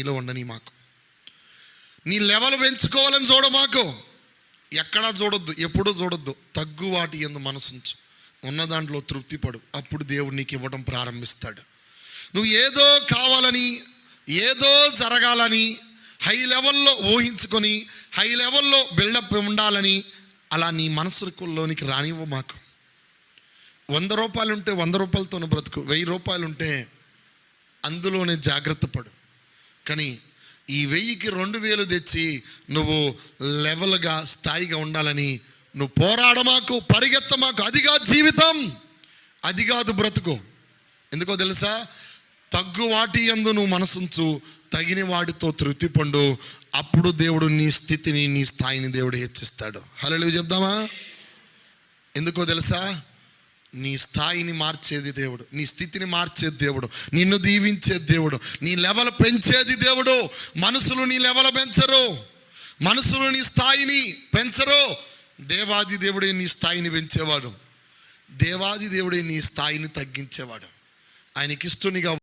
నీలో ఉండని మాకు. నీ లెవెల్ పెంచుకోవాలని చూడమాకు, ఎక్కడా చూడొద్దు, ఎప్పుడూ చూడొద్దు. తగ్గువాటి యందు మనసుంచు, ఉన్న దాంట్లో తృప్తిపడు. అప్పుడు దేవుడు నీకు ఇవ్వడం ప్రారంభిస్తాడు. నువ్వు ఏదో కావాలని, ఏదో జరగాలని హై లెవెల్లో ఊహించుకొని, హై లెవెల్లో బిల్డప్ ఉండాలని అలా నీ మనసులోనికి రానివ్వ మాకు. 100 రూపాయలు ఉంటే 100 రూపాయలతోనే బ్రతుకు. 1000 రూపాయలు ఉంటే అందులోనే జాగ్రత్త పడు. కానీ ఈ 1000కి 2000 తెచ్చి నువ్వు లెవెల్గా, స్థాయిగా ఉండాలని నువ్వు పోరాడమాకు, పరిగెత్తమాకు. అది కాదు జీవితం, అది కాదు బ్రతుకు. ఎందుకో తెలుసా? తగ్గు వాటి యందు నువ్వు మనసుంచు, తగిన వాటితో తృప్తి పొందు. అప్పుడు దేవుడు నీ స్థితిని, నీ స్థాయిని దేవుడు హెచ్చిస్తాడు. హల్లెలూయా చెప్దామా? ఎందుకో తెలుసా? నీ స్థాయిని మార్చేది దేవుడు, నీ స్థితిని మార్చేది దేవుడు, నిన్ను దీవించేది దేవుడు, నీ లెవెల్ పెంచేది దేవుడు. మనుషులు నీ లెవెల్ పెంచరు, మనుషులు నీ స్థాయిని పెంచరు. దేవాది దేవుడే నీ స్థాయిని పెంచేవాడు, దేవాది దేవుడే నీ స్థాయిని తగ్గించేవాడు. ఆయనకిష్టునిగా